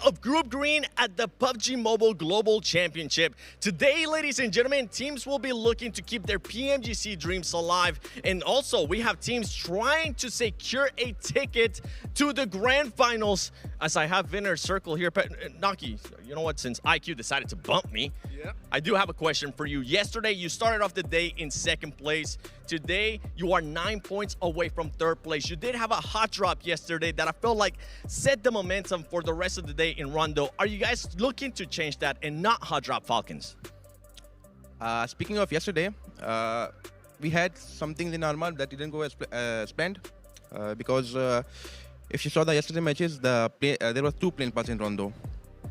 of Group Green at the PUBG Mobile Global Championship. Today, ladies and gentlemen, teams will be looking to keep their PMGC dreams alive. And also, we have teams trying to secure a ticket to the Grand Finals. As I have Inner Circle here, Naki, you know what? Since IQ decided to bump me, I do have a question for you. Yesterday, you started off the day in second place. Today, you are 9 points away from third place. You did have a hot drop yesterday that I felt like set the momentum for the rest of the day in Rondo. Are you guys looking to change that and not hot drop Falcons? Speaking of yesterday, we had something in our mind that didn't go as planned because if you saw the yesterday matches, there were two plane paths in Rondo.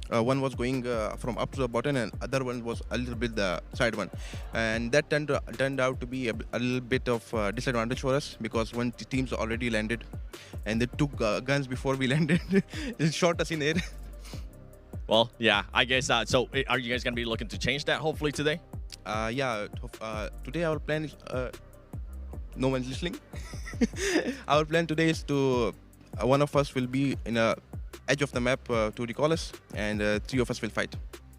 One was going from up to the bottom, and other one was a little bit the side one, and that turned out to be a little bit of disadvantage for us because one team's already landed, and they took guns before we landed. It shot us in air. Well, yeah, I guess so. Are you guys gonna be looking to change that hopefully today? Yeah, today our plan is no one's listening. Our plan today is to one of us will be in a edge of the map to recall us, and three of us will fight.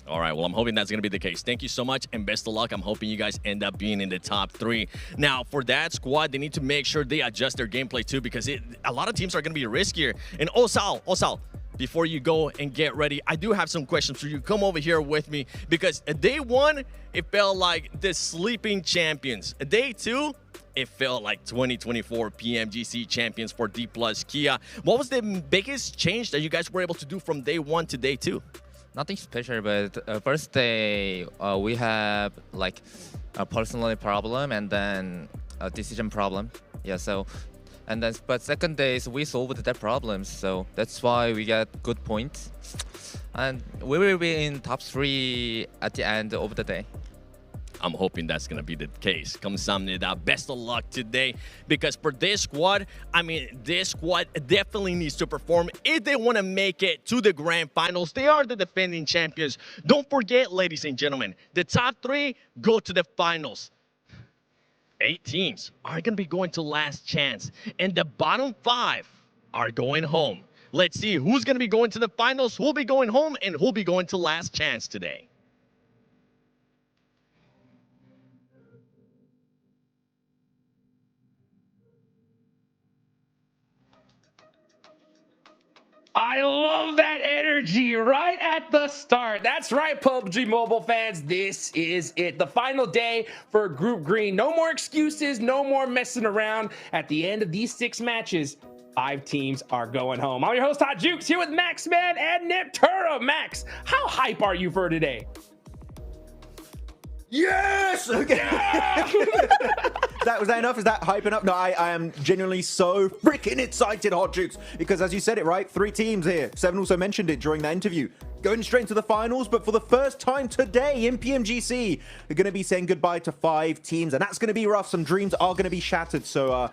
All right, well, I'm hoping that's going to be the case. Thank you so much, and best of luck. I'm hoping you guys end up being in the top 3. Now, for that squad, they need to make sure they adjust their gameplay too, because a lot of teams are going to be riskier. And Osal, before you go and get ready, I do have some questions for you. Come over here with me, because day 1, it felt like the sleeping champions. Day 2, it felt like 2024 PMGC champions for D+ Kia. What was the biggest change that you guys were able to do from day 1 to day 2? Nothing special, but first day we have like a personal problem and then a decision problem. Yeah, so and then but second days we solved that problem, so that's why we got good points, and we will be in top 3 at the end of the day. I'm hoping that's going to be the case. Kamsahamnida, best of luck today, because for this squad, I mean, this squad definitely needs to perform if they want to make it to the Grand Finals. They are the defending champions. Don't forget, ladies and gentlemen, the top 3 go to the finals. 8 teams are going to be going to last chance, and the bottom 5 are going home. Let's see who's going to be going to the finals, who'll be going home, and who'll be going to last chance today. I love that energy right at the start. That's right, PUBG Mobile fans. This is it. The final day for Group Green. No more excuses, no more messing around. At the end of these 6 matches, 5 teams are going home. I'm your host, Hot Jukes, here with Max Man and Neptura. Max, how hype are you for today? Yes! Okay. Yeah! Was that enough? Is that hyping up? No, I am genuinely so freaking excited, Hot Jukes, because as you said it, right? 3 teams here. Seven also mentioned it during that interview. Going straight into the finals, but for the first time today in PMGC, we're going to be saying goodbye to 5 teams, and that's going to be rough. Some dreams are going to be shattered. So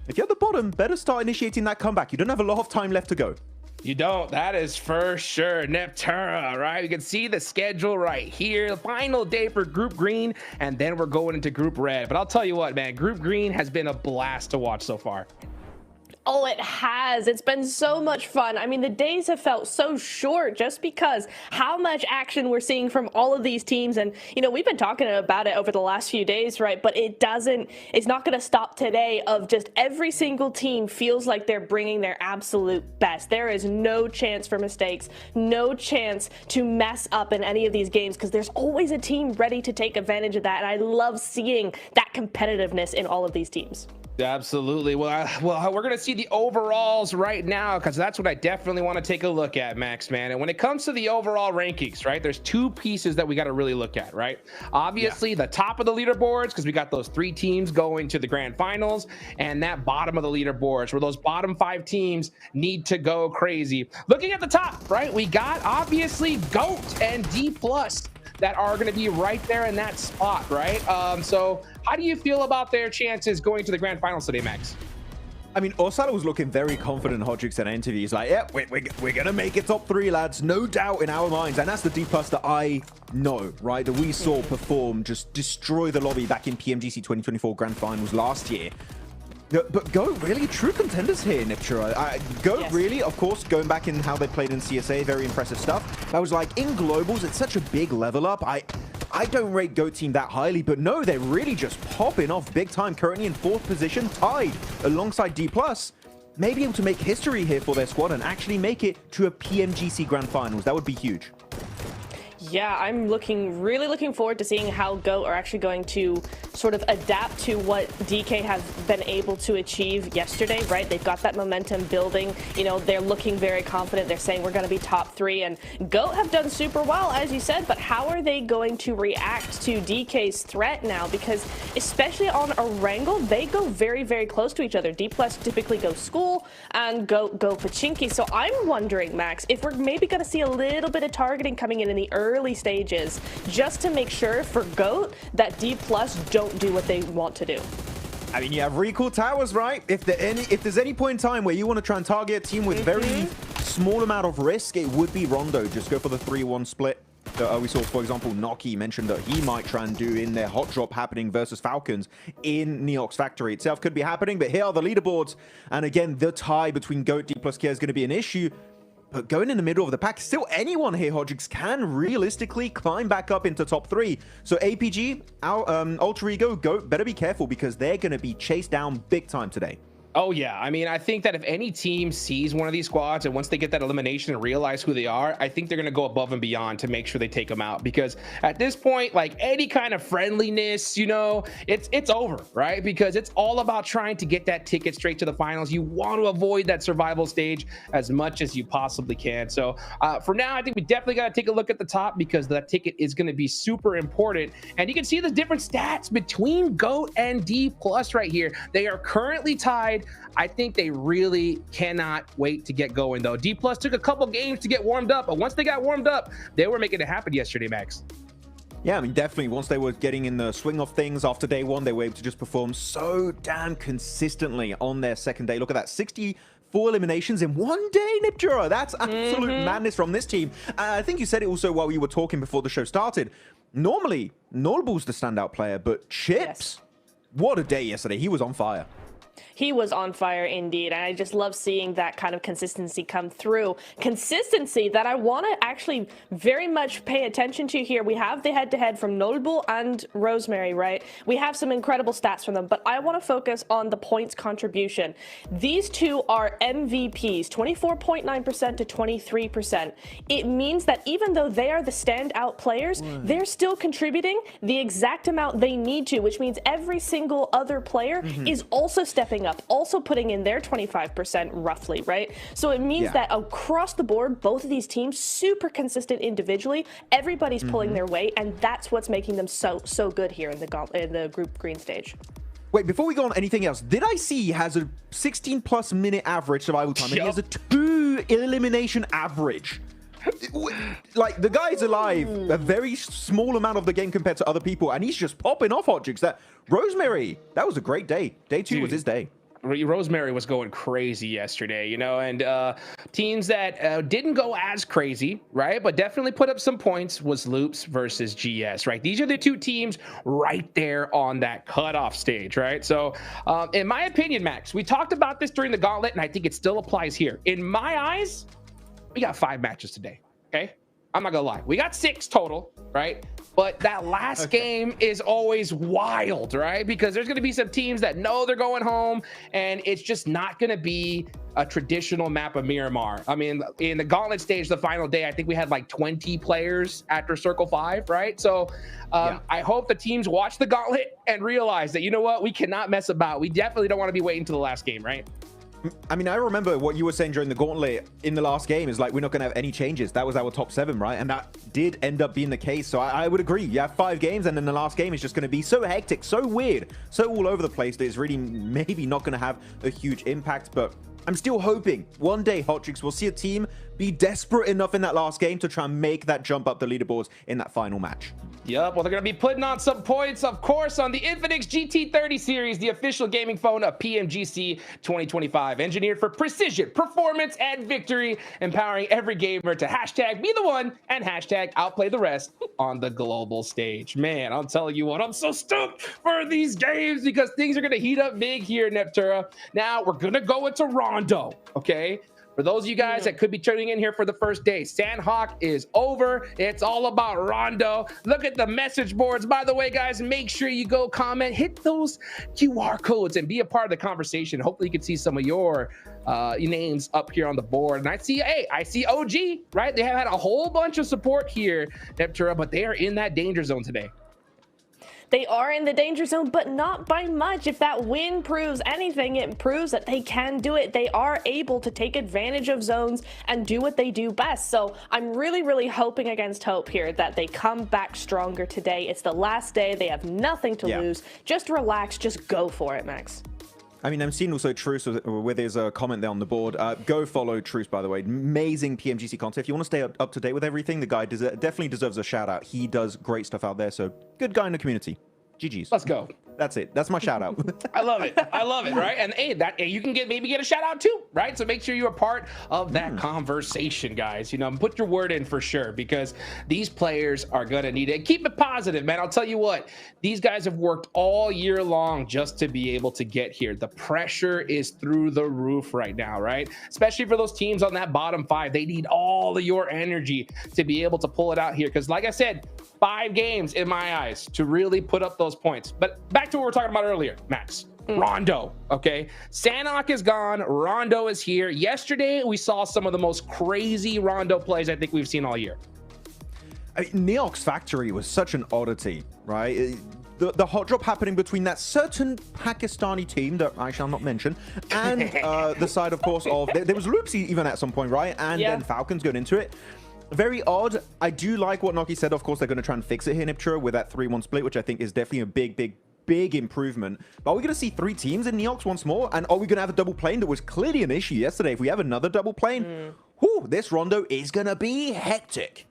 if you're at the bottom, better start initiating that comeback. You don't have a lot of time left to go. You don't, that is for sure. Neptura, right? You can see the schedule right here. The final day for Group Green, and then we're going into Group Red. But I'll tell you what, man, Group Green has been a blast to watch so far. Oh, it has. It's been so much fun. I mean, the days have felt so short just because how much action we're seeing from all of these teams. And, you know, we've been talking about it over the last few days, right? But it's not going to stop today of just every single team feels like they're bringing their absolute best. There is no chance for mistakes, no chance to mess up in any of these games because there's always a team ready to take advantage of that. And I love seeing that competitiveness in all of these teams. Absolutely. Well, we're going to see the overalls right now because that's what I definitely want to take a look at, Max, man. And when it comes to the overall rankings, right, there's 2 pieces that we got to really look at, right? Obviously, the top of the leaderboards, because we got those 3 teams going to the Grand Finals, and that bottom of the leaderboards where those bottom 5 teams need to go crazy. Looking at the top, right, we got obviously GOAT and D+ that are going to be right there in that spot, right? So how do you feel about their chances going to the Grand Finals today, Max? I mean, Osala was looking very confident, Hot Jukes, in an interview. He's like, yeah, we're going to make it top 3, lads. No doubt in our minds. And that's the D+ that I know, right? That we saw perform, just destroy the lobby back in PMGC 2024 Grand Finals last year. Yeah, but Goat really true contenders here, Niptura. Goat Yes. really, of course, going back in how they played in CSA, very impressive stuff. I was like, in globals, it's such a big level up. I don't rate Goat team that highly, but no, they're really just popping off big time. Currently in 4th position, tied alongside D+. Maybe able to make history here for their squad and actually make it to a PMGC Grand Finals. That would be huge. Yeah, I'm really looking forward to seeing how GOAT are actually going to sort of adapt to what DK has been able to achieve yesterday, right? They've got that momentum building. You know, they're looking very confident. They're saying we're going to be top 3, and GOAT have done super well, as you said, but how are they going to react to DK's threat now? Because especially on a wrangle, they go very, very close to each other. D+ typically go school and GOAT go Pachinki. So I'm wondering, Max, if we're maybe going to see a little bit of targeting coming in the early stages, just to make sure for GOAT that D+ don't do what they want to do. I mean, you have recall towers, right? If there's any point in time where you want to try and target a team with very small amount of risk, it would be Rondo. Just go for the 3-1 split. We saw, for example, Noki mentioned that he might try and do in their hot drop happening versus Falcons in Neox Factory itself. Could be happening, but here are the leaderboards. And again, the tie between GOAT, D+ Kia is going to be an issue. But going in the middle of the pack, still anyone here, Hodgix, can realistically climb back up into top 3. So APG, Alter Ego, GOAT, better be careful because they're going to be chased down big time today. Oh, yeah. I mean, I think that if any team sees one of these squads and once they get that elimination and realize who they are, I think they're going to go above and beyond to make sure they take them out. Because at this point, like any kind of friendliness, you know, it's over, right? Because it's all about trying to get that ticket straight to the finals. You want to avoid that survival stage as much as you possibly can. So for now, I think we definitely got to take a look at the top because that ticket is going to be super important. And you can see the different stats between GOAT and D+ right here. They are currently tied. I think they really cannot wait to get going, though. D+ took a couple games to get warmed up, but once they got warmed up, they were making it happen yesterday, Max. Yeah, I mean, definitely. Once they were getting in the swing of things after day 1, they were able to just perform so damn consistently on their second day. Look at that, 64 eliminations in 1 day, Niptura. That's absolute madness from this team. I think you said it also while we were talking before the show started. Normally, Nullbull's the standout player, but Chips, what a day yesterday. He was on fire. He was on fire indeed, and I just love seeing that kind of consistency come through. Consistency that I want to actually very much pay attention to here. We have the head-to-head from Nullbull and Rosemary, right? We have some incredible stats from them, but I want to focus on the points contribution. These two are MVPs, 24.9% to 23%. It means that even though they are the standout players, they're still contributing the exact amount they need to, which means every single other player is also stepping up, also putting in their 25% roughly, right? So it means that across the board, both of these teams super consistent individually. Everybody's pulling their weight, and that's what's making them so good here in the group green stage. Wait, before we go on anything else, did I see he has a 16+ minute average survival time, and he has a 2 elimination average? Like, the guy's alive a very small amount of the game compared to other people, and he's just popping off Hodgix. That Rosemary, that was a great day. Day 2 was his day. Rosemary was going crazy yesterday, you know, and teams that didn't go as crazy, right, but definitely put up some points was Loops versus GS, right? These are the two teams right there on that cutoff stage, right? So in my opinion, Max, we talked about this during the Gauntlet, and I think it still applies here. In my eyes, we got 5 matches today, okay? I'm not gonna lie. We got 6 total, right? But that last game is always wild, right? Because there's gonna be some teams that know they're going home, and it's just not gonna be a traditional map of Miramar. I mean, in the Gauntlet stage, the final day, I think we had like 20 players after Circle 5, right? So I hope the teams watch the Gauntlet and realize that, you know what, we cannot mess about. We definitely don't want to be waiting to the last game, right? I mean, I remember what you were saying during the Gauntlet in the last game is like, we're not going to have any changes. That was our top 7, right? And that did end up being the case. So I would agree. You have 5 games, and then the last game is just going to be so hectic, so weird, so all over the place that it's really maybe not going to have a huge impact. But I'm still hoping one day, Hodgix, will see a team be desperate enough in that last game to try and make that jump up the leaderboards in that final match. Yup, well, they're going to be putting on some points, of course, on the Infinix GT30 series, the official gaming phone of PMGC 2025. Engineered for precision, performance, and victory, empowering every gamer to hashtag be the one and hashtag outplay the rest on the global stage. Man, I'll tell you what, I'm so stoked for these games because things are going to heat up big here, Neptura. Now, we're going to go into Rondo, okay? For those of you guys that could be tuning in here for the first day, Sandhawk is over. It's all about Rondo. Look at the message boards. By the way, guys, make sure you go comment, hit those QR codes, and be a part of the conversation. Hopefully, you can see some of your names up here on the board. And I see OG, right? They have had a whole bunch of support here, Neptura, but they are in that danger zone today. They are in the danger zone, but not by much. If that win proves anything, it proves that they can do it. They are able to take advantage of zones and do what they do best. So I'm really, really hoping against hope here that they come back stronger today. It's the last day. They have nothing to lose. Just relax. Just go for it, Max. I mean, I'm seeing also Truce with his comment there on the board. Go follow Truce, by the way. Amazing PMGC content. If you want to stay up to date with everything, the guy definitely deserves a shout out. He does great stuff out there. So good guy in the community. GG's. Let's go. That's it. That's my shout out. I love it. I love it. Right. And hey, you can maybe get a shout out too. Right. So make sure you're a part of that conversation, guys. You know, put your word in for sure, because these players are going to need it. Keep it positive, man. I'll tell you what, these guys have worked all year long just to be able to get here. The pressure is through the roof right now. Right. Especially for those teams on that bottom 5. They need all of your energy to be able to pull it out here. Because like I said, 5 games in my eyes to really put up those points. But back to what we were talking about earlier, Max. Rondo, okay? Sanok is gone. Rondo is here. Yesterday, we saw some of the most crazy Rondo plays I think we've seen all year. I mean, Neox Factory was such an oddity, right? The hot drop happening between that certain Pakistani team that I shall not mention and the side, of course, of... There was Loopsy even at some point, right? And then Falcons going into it. Very odd. I do like what Noki said. Of course, they're going to try and fix it here, Niptura, with that 3-1 split, which I think is definitely a big improvement. But are we going to see 3 teams in Neox once more? And are we going to have a double plane that was clearly an issue yesterday? If we have another double plane, whew, this Rondo is going to be hectic.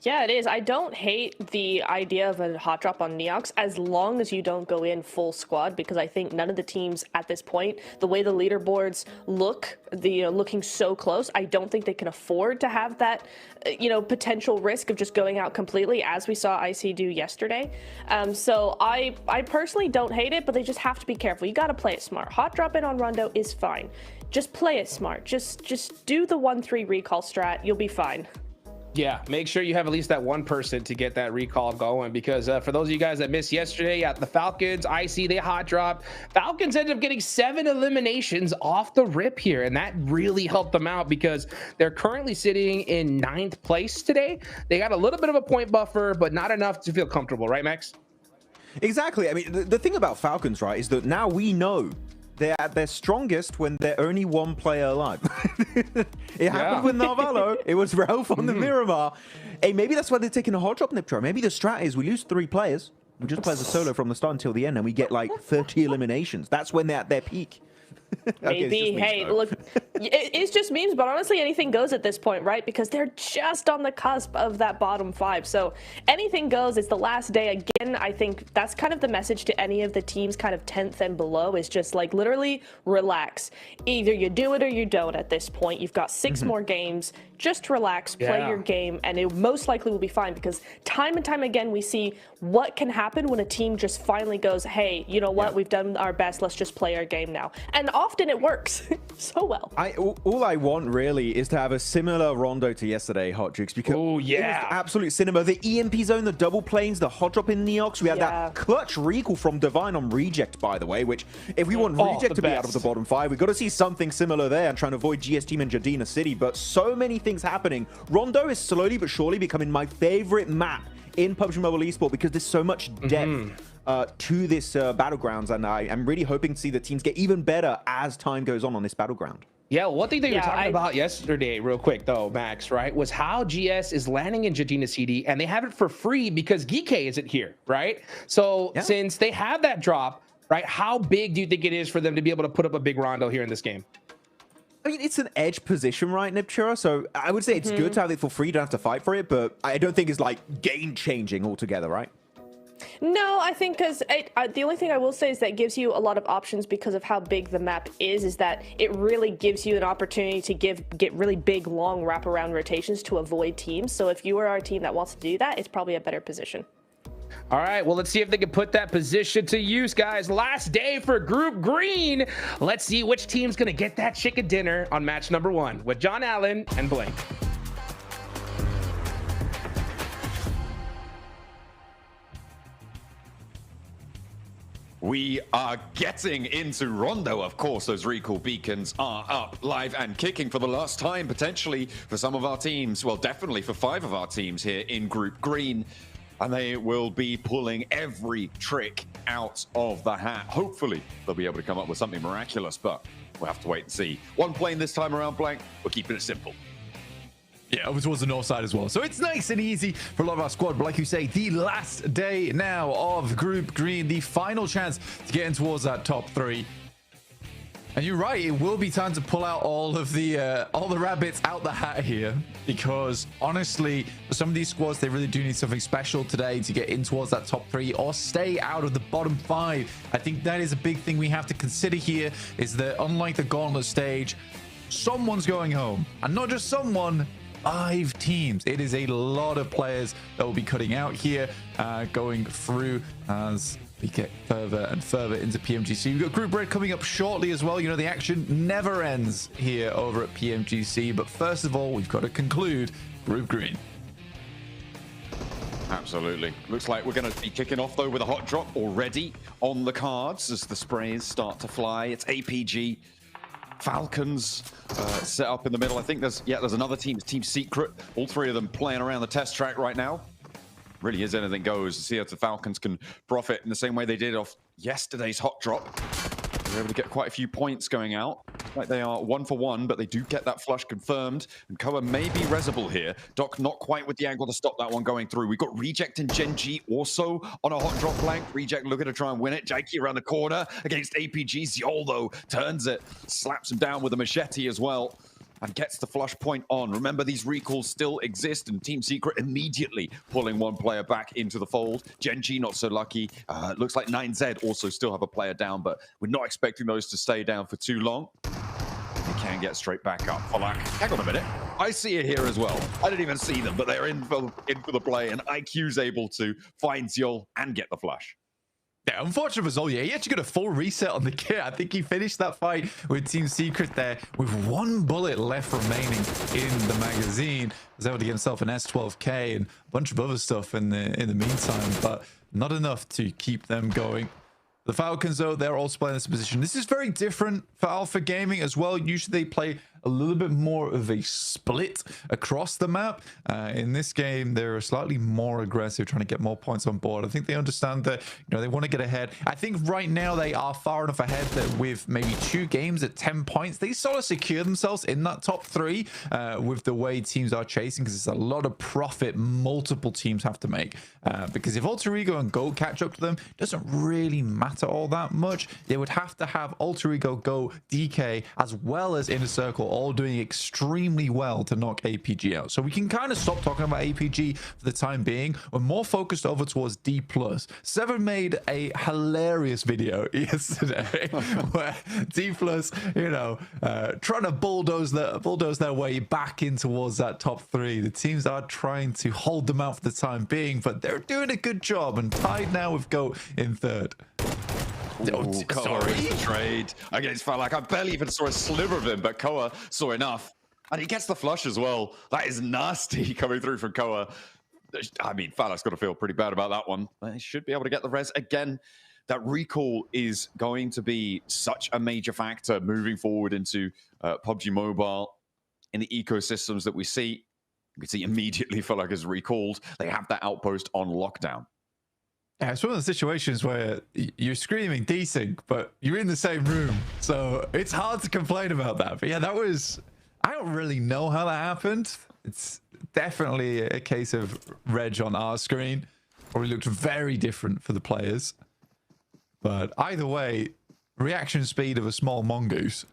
Yeah, it is. I don't hate the idea of a hot drop on Neox as long as you don't go in full squad, because I think none of the teams at this point, the way the leaderboards look, looking so close, I don't think they can afford to have that, potential risk of just going out completely, as we saw IC do yesterday. So I personally don't hate it, but they just have to be careful. You got to play it smart. Hot drop in on Rondo is fine. Just play it smart. Just do the 1-3 recall strat. You'll be fine. Yeah, make sure you have at least that one person to get that recall going, because for those of you guys that missed yesterday at the Falcons, IC, they hot dropped. Falcons ended up getting 7 eliminations off the rip here, and that really helped them out because they're currently sitting in 9th place today. They got a little bit of a point buffer, but not enough to feel comfortable, right, Max? Exactly. I mean, the thing about Falcons, right, is that now we know they're at their strongest when they're only 1 player alive. It happened with Narvalo. It was Ralph on the Miramar. Hey, maybe that's why they're taking a hot drop, Niptra. Maybe the strat is we lose 3 players. We just play as a solo from the start until the end, and we get like 30 eliminations. That's when they're at their peak. Maybe. Hey, look, it's just memes, but honestly, anything goes at this point, right? Because they're just on the cusp of that bottom 5. So anything goes. It's the last day. Again, I think that's kind of the message to any of the teams kind of 10th and below, is just like literally relax. Either you do it or you don't at this point. You've got 6 more games. Just relax, play your game, and it most likely will be fine, because time and time again, we see what can happen when a team just finally goes, hey, you know what? We've done our best. Let's just play our game now. And often it works so well. All I want really is to have a similar Rondo to yesterday, Hot Jukes, because it was absolute cinema. The EMP zone, the double planes, the hot drop in Neox. We had that clutch recall from Divine on Reject, by the way, which if we want Reject to be out of the bottom 5, we've got to see something similar there and trying to avoid GS Team and Jadina City. But so many things happening. Rondo is slowly but surely becoming my favorite map in PUBG Mobile Esport, because there's so much depth to this Battlegrounds, and I'm really hoping to see the teams get even better as time goes on this Battleground. Yeah, one thing that you were talking about yesterday, real quick though, Max, right, was how GS is landing in Jadina City, and they have it for free because Geekay isn't here, right? So since they have that drop, right, how big do you think it is for them to be able to put up a big Rondo here in this game? I mean, it's an edge position, right, Nipchura? So I would say it's good to have it for free. You don't have to fight for it, but I don't think it's like game-changing altogether, right? No, I think because the only thing I will say is that it gives you a lot of options because of how big the map is that it really gives you an opportunity to get really big, long wraparound rotations to avoid teams. So if you are a team that wants to do that, it's probably a better position. All right, well, let's see if they can put that position to use, guys. Last day for Group Green. Let's see which team's going to get that chicken dinner on match number 1 with John Allen and Blake. We are getting into Rondo. Of course, those recall beacons are up, live and kicking for the last time, potentially for some of our teams. Well, definitely for 5 of our teams here in Group Green. And they will be pulling every trick out of the hat. Hopefully, they'll be able to come up with something miraculous, but we'll have to wait and see. One plane this time around, Blank. We're keeping it simple. Yeah, over towards the north side as well. So it's nice and easy for a lot of our squad. But like you say, the last day now of Group Green, the final chance to get in towards that top 3. And you're right, it will be time to pull out all the rabbits out the hat here, because honestly, for some of these squads, they really do need something special today to get in towards that top 3 or stay out of the bottom 5. I think that is a big thing we have to consider here, is that unlike the Gauntlet Stage, someone's going home, and not just someone, 5 teams. It is a lot of players that will be cutting out here, going through as we get further and further into PMGC. We've got Group Red coming up shortly as well. You know, the action never ends here over at PMGC. But first of all, we've got to conclude Group Green. Absolutely. Looks like we're going to be kicking off, though, with a hot drop already on the cards as the sprays start to fly. It's APG. Falcons set up in the middle. I think there's another team, Team Secret. All 3 of them playing around the test track right now. Really is anything goes to see if the Falcons can profit in the same way they did off yesterday's hot drop. They're able to get quite a few points going out. Like they are 1 for 1, but they do get that flush confirmed. And Koa may be resible here. Doc not quite with the angle to stop that one going through. We've got Reject and Gen G also on a hot drop flank. Reject looking to try and win it. Jaiye around the corner against APG. Zyol, though, turns it, slaps him down with a machete as well, and gets the flush point on. Remember, these recalls still exist, and Team Secret immediately pulling one player back into the fold. Gen G not so lucky. Looks like 9Z also still have a player down, but we're not expecting those to stay down for too long. They can get straight back up. Falak, hang on a minute. I see it here as well. I didn't even see them, but they're in for the play, and IQ's able to find Zyol and get the flush. Yeah, unfortunate for Zol, yeah, he actually got a full reset on the kit. I think he finished that fight with Team Secret there with 1 bullet left remaining in the magazine. Was able to get himself an S12K and a bunch of other stuff in the meantime, but not enough to keep them going. The Falcons, though, they're also playing this position. This is very different for Alpha Gaming as well. Usually they play a little bit more of a split across the map. In this game, they're slightly more aggressive, trying to get more points on board. I think they understand that, you know, they want to get ahead. I think right now they are far enough ahead that with maybe 2 games at 10 points, they sort of secure themselves in that top 3 with the way teams are chasing, because it's a lot of profit multiple teams have to make. Because if Alter Ego and Goat catch up to them, it doesn't really matter all that much. They would have to have Alter Ego, Go, DK, as well as Inner Circle all doing extremely well to knock APG out. So we can kind of stop talking about APG for the time being. We're more focused over towards D+. Seven made a hilarious video yesterday where D+, you know, trying to bulldoze their way back in towards that top 3. The teams are trying to hold them out for the time being, but they're doing a good job and tied now with Goat in 3rd. Ooh, Koa is betrayed against Falak. I barely even saw a sliver of him, but Koa saw enough. And he gets the flush as well. That is nasty coming through from Koa. I mean, Falak's got to feel pretty bad about that one. He should be able to get the res again. That recall is going to be such a major factor moving forward into PUBG Mobile in the ecosystems that we see. You can see immediately Falak is recalled. They have that outpost on lockdown. Yeah, it's one of the situations where you're screaming desync, but you're in the same room. So it's hard to complain about that. But yeah, that was... I don't really know how that happened. It's definitely a case of Reg on our screen, or it looked very different for the players. But either way, reaction speed of a small mongoose.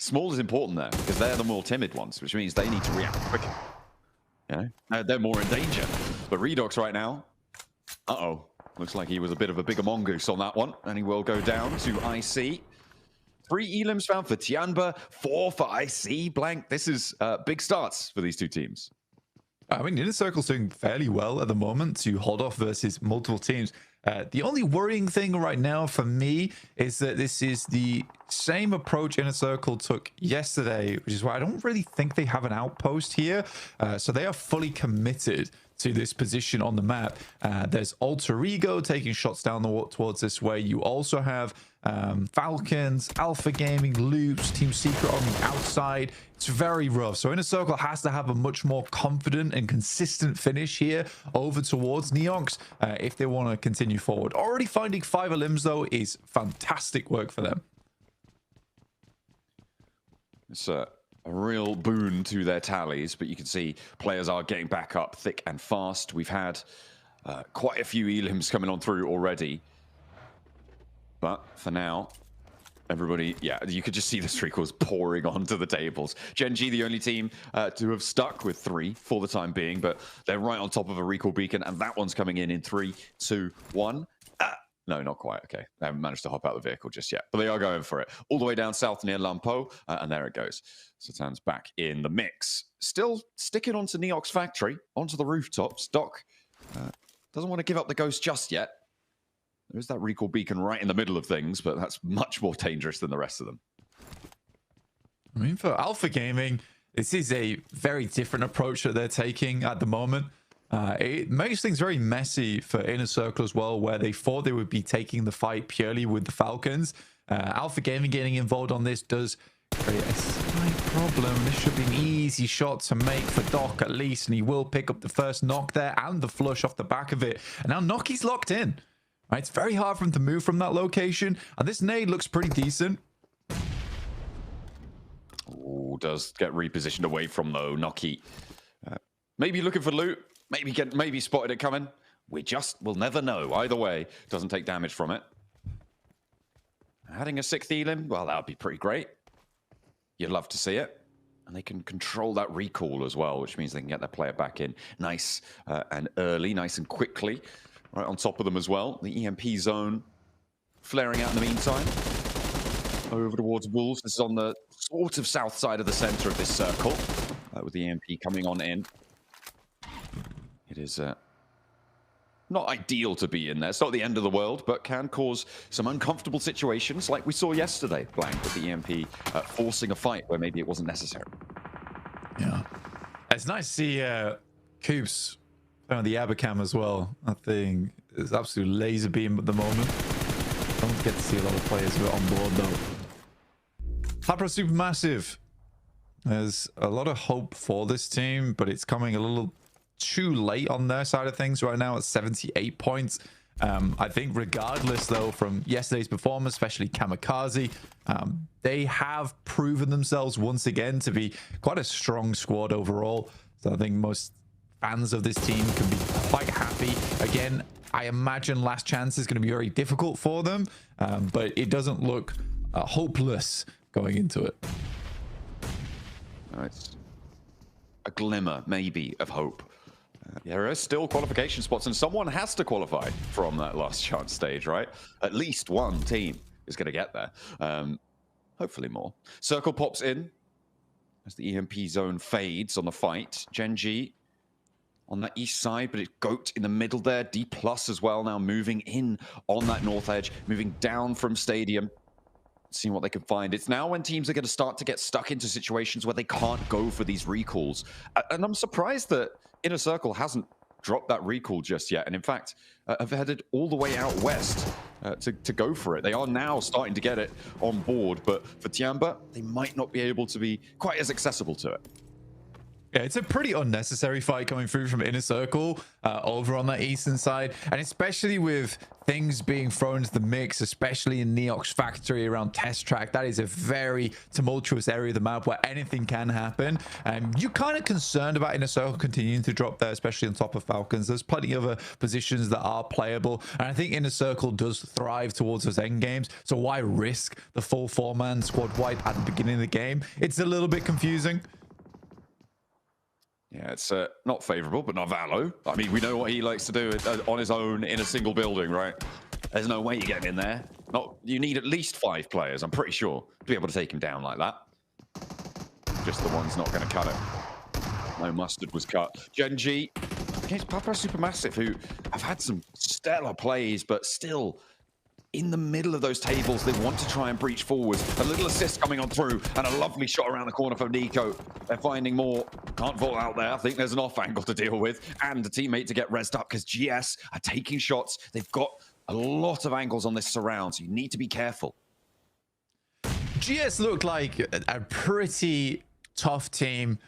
Small is important there because they're the more timid ones, which means they need to react quicker. You know, they're more in danger. But Redox right now, looks like he was a bit of a bigger mongoose on that one, and he will go down to IC. 3 elims found for Tianba, 4 for IC. Blank. This is big starts for these two teams. I mean, Inner Circle's doing fairly well at the moment to hold off versus multiple teams. The only worrying thing right now for me is that this is the same approach Inner Circle took yesterday, which is why I don't really think they have an outpost here. So they are fully committed to this position on the map. There's Alter Ego taking shots down towards this way. You also have Falcons, Alpha Gaming, Loops, Team Secret on the outside. It's very rough. So Inner Circle has to have a much more confident and consistent finish here over towards Neox if they want to continue forward. Already finding 5 elims though is fantastic work for them. It's a real boon to their tallies, but you can see players are getting back up thick and fast. We've had quite a few elims coming on through already. But for now, everybody, yeah, you could just see the recalls pouring onto the tables. Gen G, the only team to have stuck with 3 for the time being, but they're right on top of a recall beacon, and that one's coming in 3, 2, 1. No, not quite. Okay, they haven't managed to hop out of the vehicle just yet, but they are going for it. All the way down south near Lampo, and there it goes. Satan's back in the mix. Still sticking onto Neox Factory, onto the rooftops. Doc doesn't want to give up the ghost just yet. There's that recall beacon right in the middle of things, but that's much more dangerous than the rest of them. I mean, for Alpha Gaming, this is a very different approach that they're taking at the moment. It makes things very messy for Inner Circle as well, where they thought they would be taking the fight purely with the Falcons. Alpha Gaming getting involved on this does create a slight problem. This should be an easy shot to make for Doc at least, and he will pick up the first knock there and the flush off the back of it. And now Noki's locked in. Right, it's very hard for him to move from that location, and this nade looks pretty decent. Oh, does get repositioned away from though. Noki maybe looking for loot, maybe spotted it coming. We'll never know. Either way, doesn't take damage from it. Adding a 6th elim, well, that would be pretty great. You'd love to see it. And they can control that recall as well, which means they can get their player back in nice and early, nice and quickly. Right on top of them as well. The EMP zone flaring out in the meantime. Over towards Wolves. This is on the sort of south side of the center of this circle. With the EMP coming on in. It is not ideal to be in there. It's not the end of the world, but can cause some uncomfortable situations like we saw yesterday, Blank, with the EMP forcing a fight where maybe it wasn't necessary. Yeah. It's nice to see Coops on the Abacam as well. That thing is absolute laser beam at the moment. Don't get to see a lot of players who are on board though. Fabra Supermassive. There's a lot of hope for this team, but it's coming a little too late on their side of things right now at 78 points. I think regardless though from yesterday's performance, especially Kamikaze, they have proven themselves once again to be quite a strong squad overall. So I think most fans of this team can be quite happy. Again, I imagine last chance is going to be very difficult for them, but it doesn't look hopeless going into it. It's a glimmer, maybe, of hope. There are still qualification spots, and someone has to qualify from that last chance stage, right? At least one team is going to get there. Hopefully more. Circle pops in as the EMP zone fades on the fight. Gen G on the east side, but it's Goat in the middle there. D+ as well now moving in on that north edge, moving down from Stadium. Seeing what they can find. It's now when teams are going to start to get stuck into situations where they can't go for these recalls. And I'm surprised that Inner Circle hasn't dropped that recall just yet. And in fact, have headed all the way out west to go for it. They are now starting to get it on board. But for Tianba, they might not be able to be quite as accessible to it. Yeah, it's a pretty unnecessary fight coming through from Inner Circle over on that eastern side. And especially with things being thrown into the mix, especially in Neox factory around test track, that is a very tumultuous area of the map where anything can happen. You're kind of concerned about Inner Circle continuing to drop there, especially on top of Falcons. There's plenty of other positions that are playable. And I think Inner Circle does thrive towards those end games. So why risk the full 4-man squad wipe at the beginning of the game? It's a little bit confusing. Yeah, it's not favorable, but Narvalo. I mean, we know what he likes to do on his own in a single building, right? There's no way you get him in there. You need at least 5 players, I'm pretty sure, to be able to take him down like that. Just the one's not going to cut it. No mustard was cut. Genji against Papa Supermassive, who have had some stellar plays, but still in the middle of those tables. They want to try and breach forwards. A little assist coming on through, and a lovely shot around the corner for Nico. They're finding more. Can't vault out there. I think there's an off angle to deal with, and a teammate to get rezzed up because GS are taking shots. They've got a lot of angles on this surround, so you need to be careful. GS looked like a pretty tough team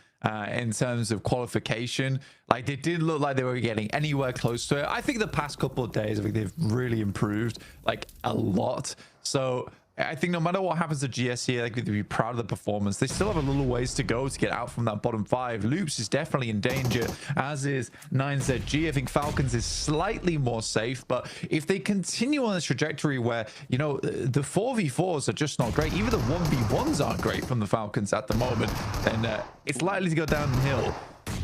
in terms of qualification. Like, they didn't look like they were getting anywhere close to it. I think the past couple of days, I think they've really improved like a lot. So I think no matter what happens to GS here, they could be proud of the performance. They still have a little ways to go to get out from that bottom 5. Loops is definitely in danger, as is 9ZG. I think Falcons is slightly more safe, but if they continue on this trajectory where, you know, the 4v4s are just not great, even the 1v1s aren't great from the Falcons at the moment, then it's likely to go downhill.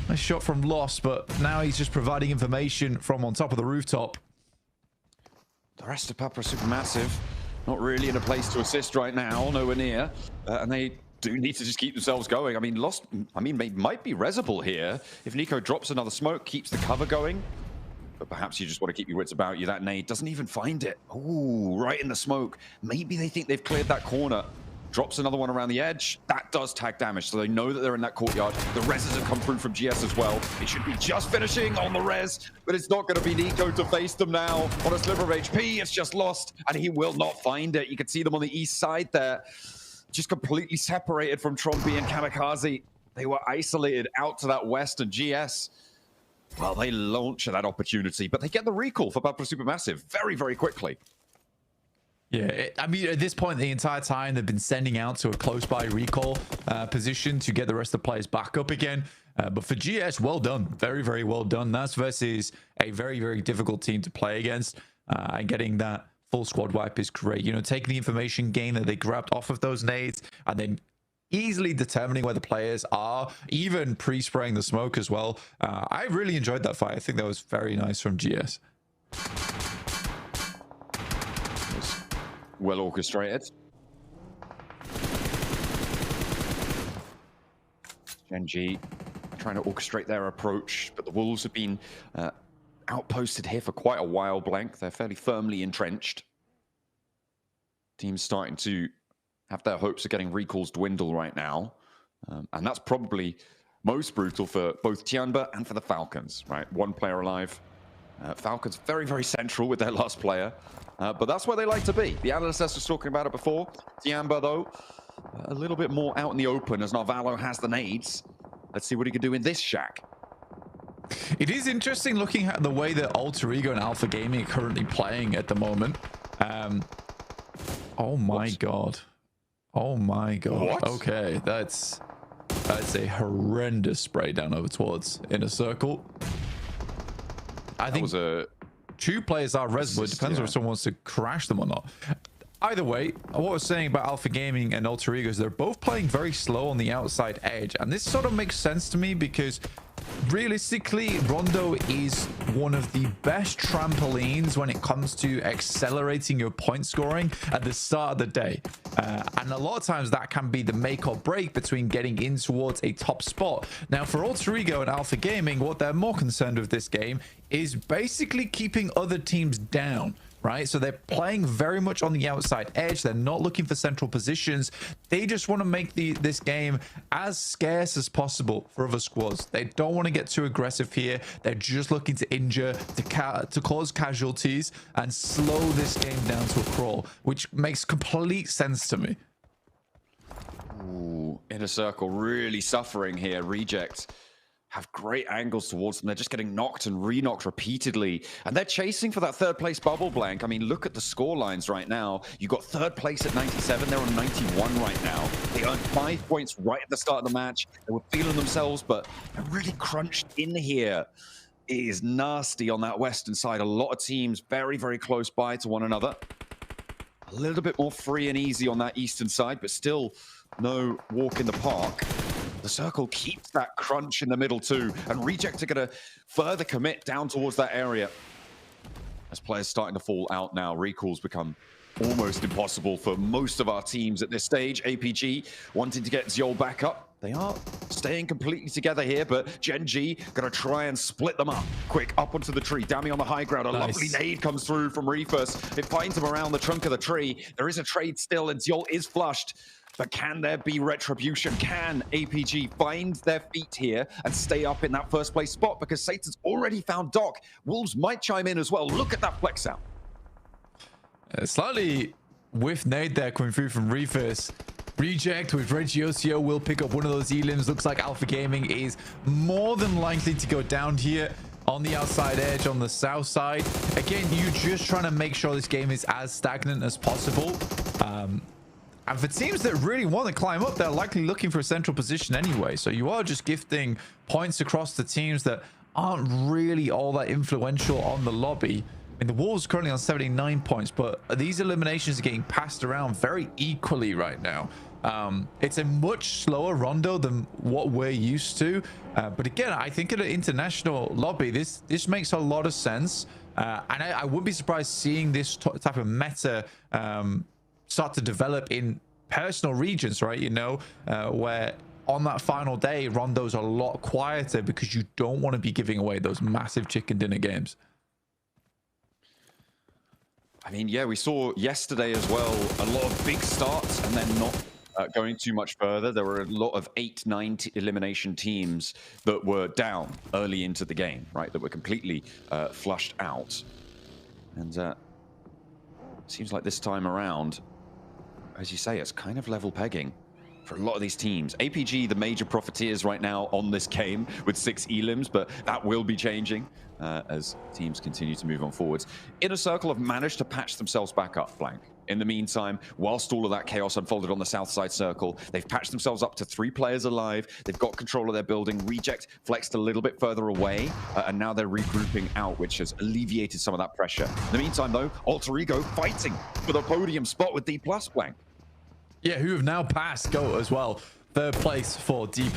Nice shot from Lost, but now he's just providing information from on top of the rooftop. The rest of Papa Supermassive not really in a place to assist right now, nowhere near. And they do need to just keep themselves going. I mean, Lost, might be rezzable here. If Nico drops another smoke, keeps the cover going. But perhaps you just want to keep your wits about you. That nade doesn't even find it. Ooh, right in the smoke. Maybe they think they've cleared that corner. Drops another one around the edge. That does tag damage, so they know that they're in that courtyard. The reses have come through from GS as well. It should be just finishing on the res, but it's not going to be Nico to face them now. On a sliver of HP, it's just Lost, and he will not find it. You can see them on the east side there, just completely separated from Trompi and Kamikaze. They were isolated out to that west, and GS, well, they launch at that opportunity, but they get the recall for Papa Supermassive very, very quickly. Yeah, I mean, at this point, the entire time, they've been sending out to a close-by recall position to get the rest of the players back up again. But for GS, well done. Very, very well done. That's versus a very, very difficult team to play against. And getting that full squad wipe is great. You know, taking the information gain that they grabbed off of those nades and then easily determining where the players are, even pre-spraying the smoke as well. I really enjoyed that fight. I think that was very nice from GS. Well orchestrated. Genji trying to orchestrate their approach, but the Wolves have been outposted here for quite a while, Blank. They're fairly firmly entrenched. Team's starting to have their hopes of getting recalls dwindle right now. And that's probably most brutal for both Tianba and for the Falcons, right? One player alive. Falcons very, very central with their last player. But that's where they like to be. The analyst was talking about it before. Tianba, though, a little bit more out in the open as Narvalo has the nades. Let's see what he can do in this shack. It is interesting looking at the way that Alter Ego and Alpha Gaming are currently playing at the moment. Oh my god. Oh my god. What? Okay, that's a horrendous spray down over towards Inner Circle. I think was a... two players are res, but it depends on if someone wants to crash them or not. Either way, what I was saying about Alpha Gaming and Alter Ego is they're both playing very slow on the outside edge. And this sort of makes sense to me because realistically, Rondo is one of the best trampolines when it comes to accelerating your point scoring at the start of the day. And a lot of times that can be the make or break between getting in towards a top spot. Now, for Alter Ego and Alpha Gaming, what they're more concerned with this game is basically keeping other teams down. Right, so they're playing very much on the outside edge. They're not looking for central positions. They just want to make this game as scarce as possible for other squads. They don't want to get too aggressive here. They're just looking to injure, to cause casualties and slow this game down to a crawl, which makes complete sense to me. Ooh, Inner Circle really suffering here. Reject have great angles towards them. They're just getting knocked and re-knocked repeatedly. And they're chasing for that third place bubble, Blank. I mean, look at the score lines right now. You got third place at 97. They're on 91 right now. They earned 5 points right at the start of the match. They were feeling themselves, but they're really crunched in here. It is nasty on that western side. A lot of teams very, very close by to one another. A little bit more free and easy on that eastern side, but still no walk in the park. The circle keeps that crunch in the middle too, and Reject are going to further commit down towards that area. As players starting to fall out now, recalls become almost impossible for most of our teams at this stage. APG wanting to get Zol back up. They are staying completely together here, but Gen G going to try and split them up. Quick, up onto the tree. Dami on the high ground. A lovely nade comes through from Reefus. It finds him around the trunk of the tree. There is a trade still, and Zol is flushed. But can there be retribution? Can APG find their feet here and stay up in that first place spot? Because Satan's already found Doc. Wolves might chime in as well. Look at that flex out. Slightly whiff nade there coming through from Reefus. Reject with Regiocio will pick up one of those elims. Looks like Alpha Gaming is more than likely to go down here on the outside edge on the south side. Again, you're just trying to make sure this game is as stagnant as possible. And for teams that really want to climb up, they're likely looking for a central position anyway. So you are just gifting points across the teams that aren't really all that influential on the lobby. I mean, the Wolves are currently on 79 points, but these eliminations are getting passed around very equally right now. It's a much slower rondo than what we're used to. But again, I think at an international lobby, this makes a lot of sense. And I wouldn't be surprised seeing this type of meta start to develop in personal regions, right? You know, where on that final day, rondos are a lot quieter because you don't want to be giving away those massive chicken dinner games. I mean, yeah, we saw yesterday as well a lot of big starts and then not going too much further. There were a lot of 8-9 elimination teams that were down early into the game, right? That were completely flushed out. And seems like this time around, as you say, it's kind of level pegging for a lot of these teams. APG, the major profiteers right now on this game with 6 elims, but that will be changing as teams continue to move on forwards. Inner Circle have managed to patch themselves back up, Blank. In the meantime, whilst all of that chaos unfolded on the south side circle, they've patched themselves up to 3 players alive. They've got control of their building. Reject flexed a little bit further away, and now they're regrouping out, which has alleviated some of that pressure. In the meantime, though, Alter Ego fighting for the podium spot with D+, Blank. Yeah, who have now passed Goat as well. Third place for D+.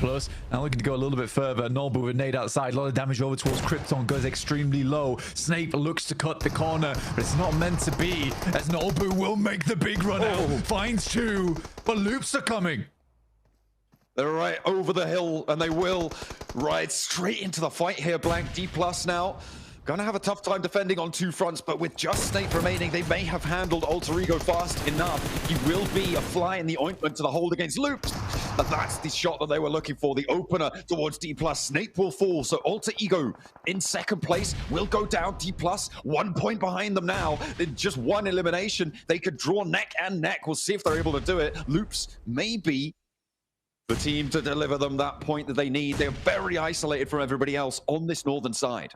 Now looking to go a little bit further. Norbu with nade outside. A lot of damage over towards Krypton. Goes extremely low. Snape looks to cut the corner, but it's not meant to be, as Norbu will make the big run out. Finds 2, but loops are coming. They're right over the hill, and they will ride straight into the fight here, Blank. D+ now gonna have a tough time defending on 2 fronts, but with just Snape remaining, they may have handled Alter Ego fast enough. He will be a fly in the ointment to the hold against Loops. But that's the shot that they were looking for, the opener towards D+. Snape will fall, so Alter Ego in second place will go down. D+, 1 point behind them now. In just 1 elimination, they could draw neck and neck. We'll see if they're able to do it. Loops may be the team to deliver them that point that they need. They're very isolated from everybody else on this northern side.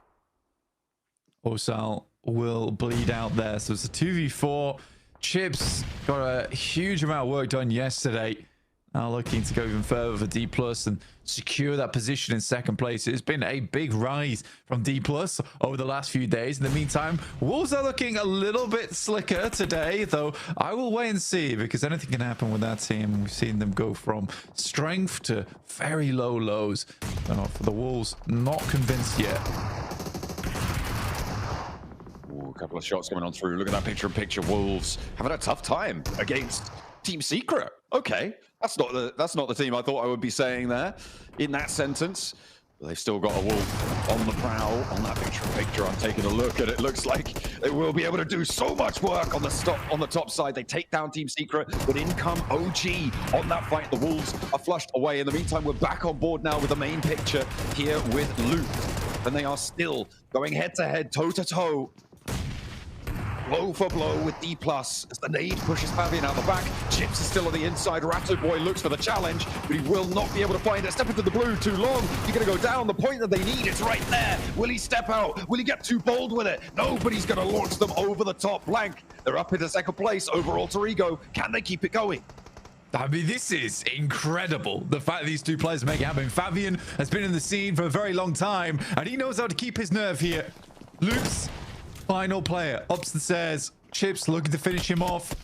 Osal will bleed out there. So it's a 2v4. Chips got a huge amount of work done yesterday. Now looking to go even further for D+ and secure that position in second place. It's been a big rise from D+ over the last few days. In the meantime, Wolves are looking a little bit slicker today, though I will wait and see, because anything can happen with that team. We've seen them go from strength to very low lows. For the Wolves, not convinced yet. Ooh, a couple of shots coming on through. Look at that picture-in-picture. Wolves having a tough time against Team Secret. Okay, that's not the team I thought I would be saying there in that sentence. But they've still got a Wolf on the prowl on that picture-in-picture. I'm taking a look at it. Looks like they will be able to do so much work on the top side. They take down Team Secret, but in come OG on that fight. The Wolves are flushed away. In the meantime, we're back on board now with the main picture here with Luke, and they are still going head-to-head, toe-to-toe blow for blow with D+. As the nade pushes Pavian out the back. Chips is still on the inside. Ratto Boy looks for the challenge, but he will not be able to find it. Step into the blue too long. You're going to go down. The point that they need is right there. Will he step out? Will he get too bold with it? Nobody's going to launch them over the top. Blank. They're up into second place over Alter Ego. Can they keep it going? I mean, this is incredible. The fact that these two players make it happen. Fabian has been in the scene for a very long time, and he knows how to keep his nerve here. Luke's final player up the stairs. Chips looking to finish him off.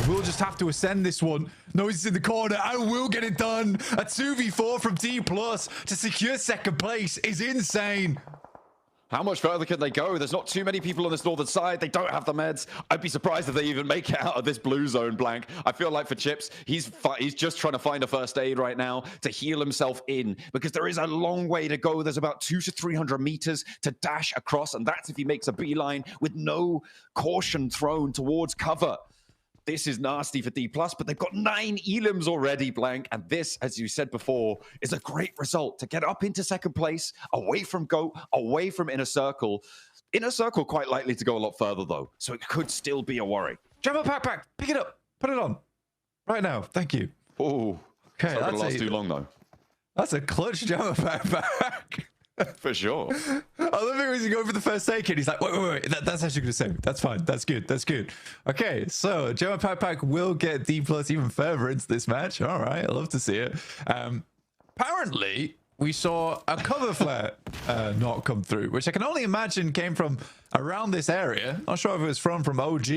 We'll just have to ascend this one. Noises in the corner. I will get it done. A 2v4 from D+ to secure second place is insane. How much further can they go? There's not too many people on this northern side. They don't have the meds. I'd be surprised if they even make it out of this blue zone, Blank. I feel like for Chips, he's just trying to find a first aid right now to heal himself in, because there is a long way to go. There's about 200 to 300 meters to dash across, and that's if he makes a beeline with no caution thrown towards cover. This is nasty for D+, but they've got 9 elims already, Blank. And this, as you said before, is a great result to get up into second place, away from GOAT, away from Inner Circle. Inner Circle quite likely to go a lot further, though, so it could still be a worry. Jumbo backpack, pick it up, put it on. Right now, thank you. Oh, okay, it's not going to last too long, though. That's a clutch Jumbo backpack. For sure. I love it when you go for the first aid kit. He's like, wait. That's actually going to save. That's fine. That's good. That's good. Okay, so Gemma Pack will get D+ even further into this match. All right, I love to see it. Apparently, we saw a cover flare not come through, which I can only imagine came from around this area. Not sure if it was from OG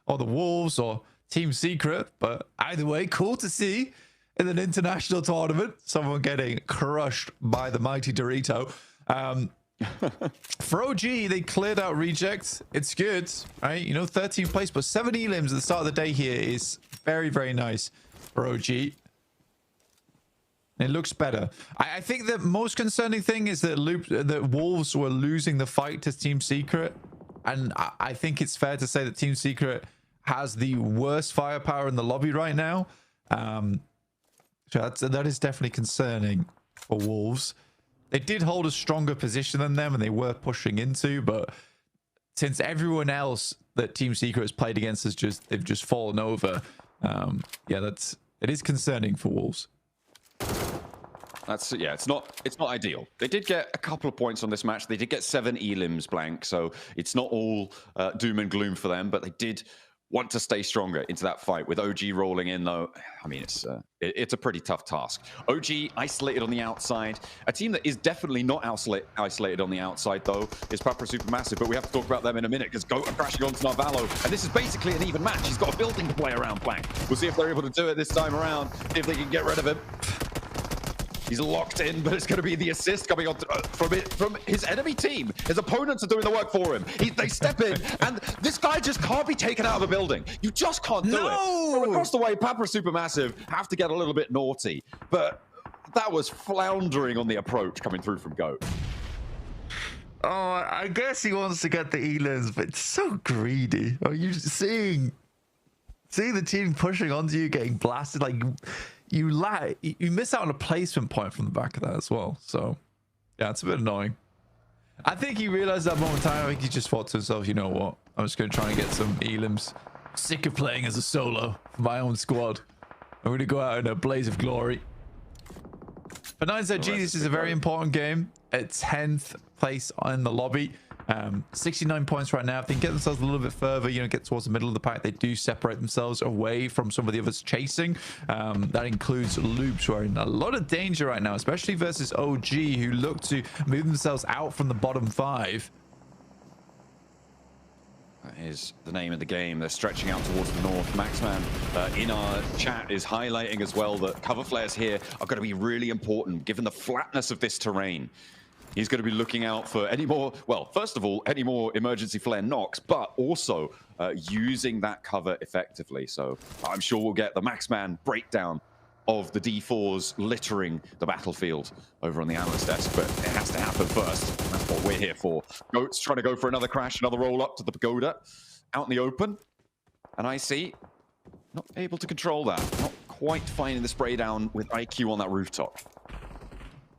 or the Wolves or Team Secret, but either way, cool to see. In an international tournament, someone getting crushed by the mighty Dorito. For OG, they cleared out rejects. It's good, right? You know, 13th place, but 7 elims at the start of the day here is very, very nice for OG. It looks better. I think the most concerning thing is that Wolves were losing the fight to Team Secret. And I think it's fair to say that Team Secret has the worst firepower in the lobby right now. So that is definitely concerning for Wolves. They did hold a stronger position than them, and they were pushing into, but since everyone else that Team Secret has played against they've just fallen over. Yeah, it is concerning for Wolves. It's not ideal. They did get a couple of points on this match. They did get 7 elims, Blank, so it's not all doom and gloom for them, but they did want to stay stronger into that fight. With OG rolling in, though, I mean, it's a pretty tough task. OG isolated on the outside. A team that is definitely not isolated on the outside, though, is Papa Supermassive, but we have to talk about them in a minute, because GOAT are crashing onto Narvalo, and this is basically an even match. He's got a building to play around, Blank. We'll see if they're able to do it this time around, see if they can get rid of him. He's locked in, but it's going to be the assist coming on from his enemy team. His opponents are doing the work for him. They step in, and this guy just can't be taken out of a building. You just can't do it. From across the way, Papa Supermassive have to get a little bit naughty, but that was floundering on the approach coming through from GOAT. Oh, I guess he wants to get the elims, but it's so greedy. Are you seeing the team pushing onto you, getting blasted like... You miss out on a placement point from the back of that as well. So, yeah, it's a bit annoying. I think he realized that momentarily. I think he just thought to himself, you know what? I'm just going to try and get some elims. Sick of playing as a solo for my own squad. I'm going to go out in a blaze of glory. For 9ZG, this is a very important game. It's 10th place in the lobby. 69 points right now. If they can get themselves a little bit further, get towards the middle of the pack, they do separate themselves away from some of the others chasing. That includes Loops, who are in a lot of danger right now, especially versus OG, who look to move themselves out from the bottom 5. That is the name of the game. They're stretching out towards the north. Maxman in our chat is highlighting as well that cover flares here are going to be really important, given the flatness of this terrain. He's going to be looking out for any more, well, first of all, any more emergency flare knocks, but also using that cover effectively. So I'm sure we'll get the Maxman breakdown of the D4s littering the battlefield over on the analyst desk, but it has to happen first. That's what we're here for. GOAT's trying to go for another crash, another roll up to the pagoda out in the open. And I see not able to control that, not quite finding the spray down with IQ on that rooftop.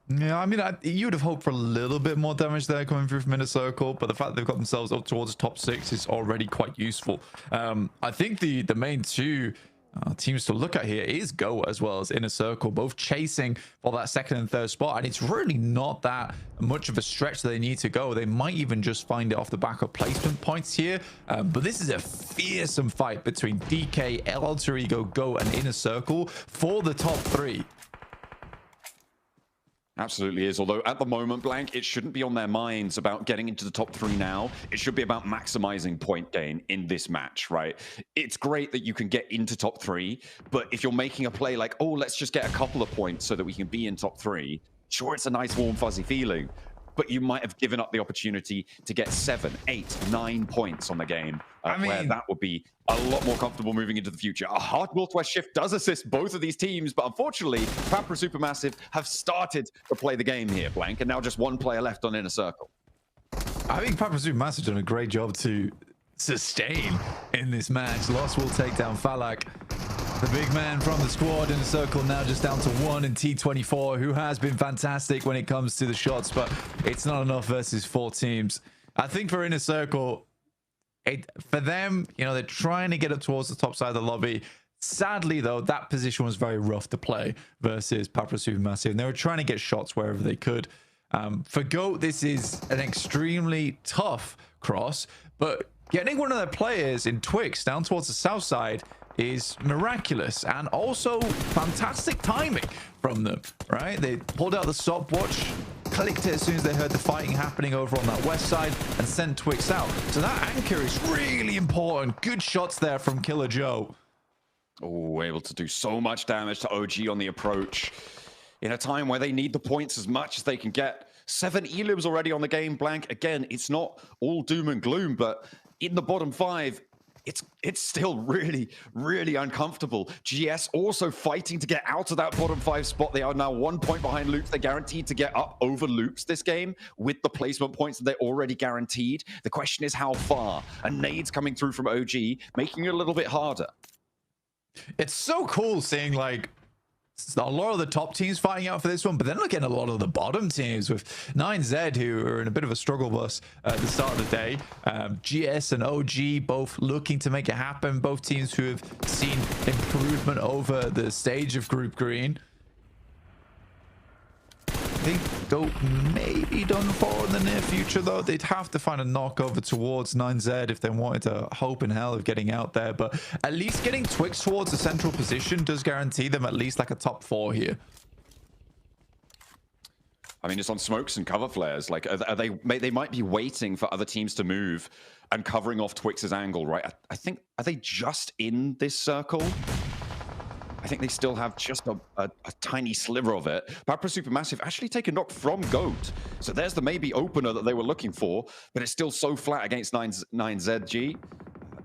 Yeah, I mean, you would have hoped for a little bit more damage there coming through from Inner Circle, but the fact they've got themselves up towards the top 6 is already quite useful. I think the main two teams to look at here is Go as well as Inner Circle, both chasing for that second and third spot, and it's really not that much of a stretch that they need to go. They might even just find it off the back of placement points here, but this is a fearsome fight between DK, El Alter Ego, Go, and Inner Circle for the top 3. Absolutely is. Although at the moment, Blank, it shouldn't be on their minds about getting into the top 3 now. It should be about maximizing point gain in this match, right? It's great that you can get into top 3, but if you're making a play like, oh, let's just get a couple of points so that we can be in top 3, sure, it's a nice, warm, fuzzy feeling, but you might have given up the opportunity to get 7, 8, 9 points on the game, where that would be a lot more comfortable moving into the future. A hard northwest shift does assist both of these teams, but unfortunately, Pamper Supermassive have started to play the game here, Blank, and now just one player left on Inner Circle. I think Pamper Supermassive done a great job to sustain in this match. Lost will take down Falak. The big man from the squad in the circle now just down to 1 in T24, who has been fantastic when it comes to the shots, but it's not enough versus 4 teams. I think for Inner Circle, for them, you know, they're trying to get up towards the top side of the lobby. Sadly, though, that position was very rough to play versus Pamper Supermassive, and they were trying to get shots wherever they could. For GOAT, this is an extremely tough cross, but getting one of their players in Twix down towards the south side is miraculous, and also fantastic timing from them, right? They pulled out the stopwatch, clicked it as soon as they heard the fighting happening over on that west side, and sent Twix out. So that anchor is really important. Good shots there from Killer Joe. Oh, able to do so much damage to OG on the approach in a time where they need the points as much as they can get. 7 elims already on the game, Blank. Again, it's not all doom and gloom, but in the bottom 5, it's still really, really uncomfortable. GS also fighting to get out of that bottom 5 spot. They are now 1 point behind Loops. They're guaranteed to get up over Loops this game with the placement points that they're already guaranteed. The question is how far? And nades coming through from OG, making it a little bit harder. It's so cool seeing, like, a lot of the top teams fighting out for this one, but then looking at a lot of the bottom teams with 9Z, who are in a bit of a struggle bus at the start of the day. GS and OG both looking to make it happen. Both teams who have seen improvement over the stage of Group Green. I think GOAT may be done for in the near future, though. They'd have to find a knock over towards 9Z if they wanted to hope in hell of getting out there. But at least getting Twix towards the central position does guarantee them at least like a top 4 here. I mean, it's on smokes and cover flares. Like, they might be waiting for other teams to move and covering off Twix's angle, right? I think, are they just in this circle? I think they still have just a tiny sliver of it. Pamper Supermassive actually take a knock from GOAT. So there's the maybe opener that they were looking for, but it's still so flat against 9ZG.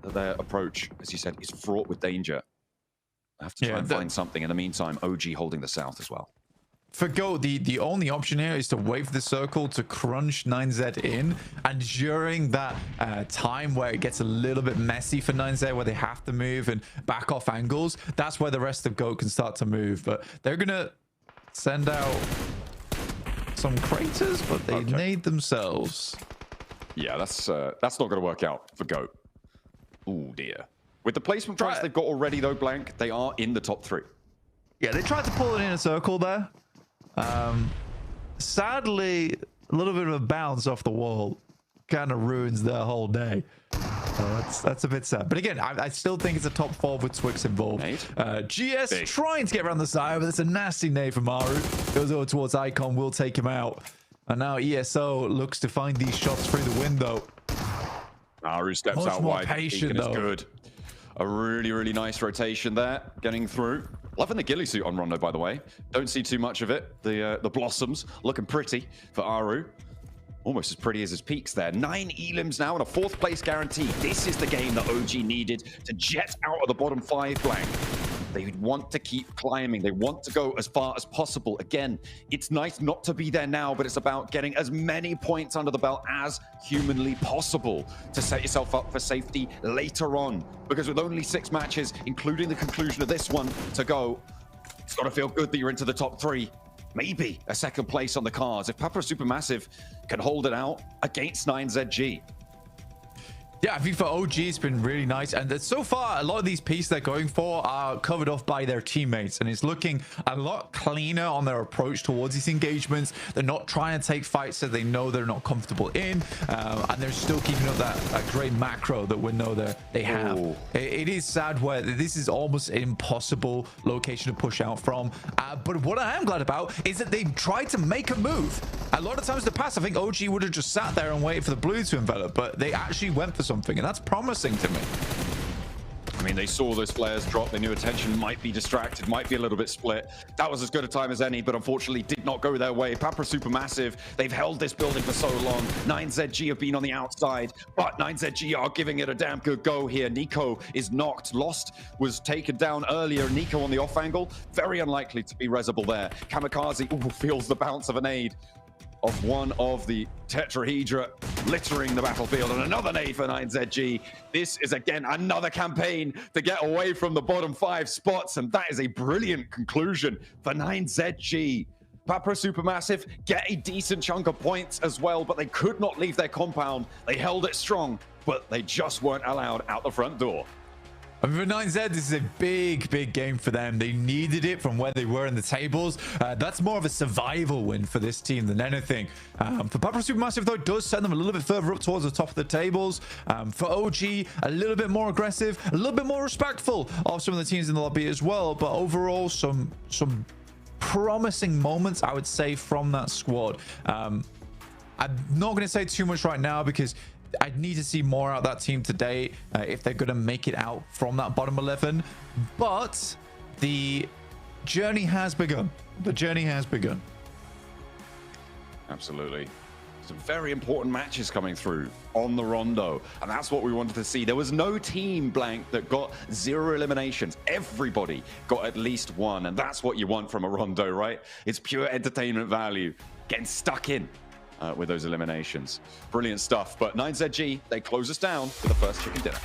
Their approach, as you said, is fraught with danger. I have to try and find something. In the meantime, OG holding the south as well. For GOAT, the only option here is to wait for the circle to crunch 9Z in, and during that time where it gets a little bit messy for 9Z, where they have to move and back off angles, that's where the rest of GOAT can start to move. But they're gonna send out some craters, but they need themselves. Yeah, that's not gonna work out for GOAT. Oh dear. With the placement points they've got already, though, Blank, they are in the top 3. Yeah, they tried to pull it in a circle there. Sadly, a little bit of a bounce off the wall kind of ruins their whole day. That's a bit sad. But again, I still think it's a top 4 with Twix involved. GS trying to get around the side, but it's a nasty nade from Maru. Goes over towards Icon, will take him out. And now ESO looks to find these shots through the window. Maru steps out wide. Patient, though. Good. A really, really nice rotation there, getting through. Loving the ghillie suit on Rondo, by the way. Don't see too much of it. The blossoms looking pretty for Aru. Almost as pretty as his peaks there. 9 elims now and a 4th place guarantee. This is the game that OG needed to jet out of the bottom 5, Blank. They want to keep climbing. They want to go as far as possible. Again, it's nice not to be there now, but it's about getting as many points under the belt as humanly possible to set yourself up for safety later on. Because with only 6 matches, including the conclusion of this one to go, it's got to feel good that you're into the top 3. maybe a second place on the cards if Papa Supermassive can hold it out against 9ZG. Yeah, I think for OG, it's been really nice. And so far, a lot of these pieces they're going for are covered off by their teammates. And it's looking a lot cleaner on their approach towards these engagements. They're not trying to take fights that they know they're not comfortable in. And they're still keeping up that great macro that we know they have. It is sad where this is almost an impossible location to push out from. But what I am glad about is that they've tried to make a move. A lot of times in the past, I think OG would have just sat there and waited for the blue to envelop. But they actually went for something, and that's promising to me. I mean, they saw those flares drop. They knew attention might be distracted, might be a little bit split. That was as good a time as any, but unfortunately did not go their way. Papa Supermassive, they've held this building for so long. 9ZG have been on the outside, but 9ZG are giving it a damn good go here. Nico is knocked. Lost was taken down earlier. Nico on the off angle, very unlikely to be resable there. Kamikaze feels the bounce of a nade of one of the tetrahedra littering the battlefield, and another nade for 9ZG. This is again another campaign to get away from the bottom 5 spots, and that is a brilliant conclusion for 9ZG. Papa Supermassive get a decent chunk of points as well, but they could not leave their compound. They held it strong, but they just weren't allowed out the front door. I mean, for 9Z, this is a big game for them. They needed it from where they were in the tables. That's more of a survival win for this team than anything. For Papa Supermassive, though, it does send them a little bit further up towards the top of the tables. For OG, a little bit more aggressive, a little bit more respectful of some of the teams in the lobby as well. But overall, some promising moments, I would say, from that squad. I'm not going to say too much right now because I need to see more out of that team today if they're going to make it out from that bottom 11. But the journey has begun. The journey has begun. Absolutely. Some very important matches coming through on the Rondo, and that's what we wanted to see. There was no team blank that got 0 eliminations. Everybody got at least 1, and that's what you want from a Rondo, right? It's pure entertainment value. Getting stuck in with those eliminations. Brilliant stuff. But 9ZG, they close us down for the first chicken dinner.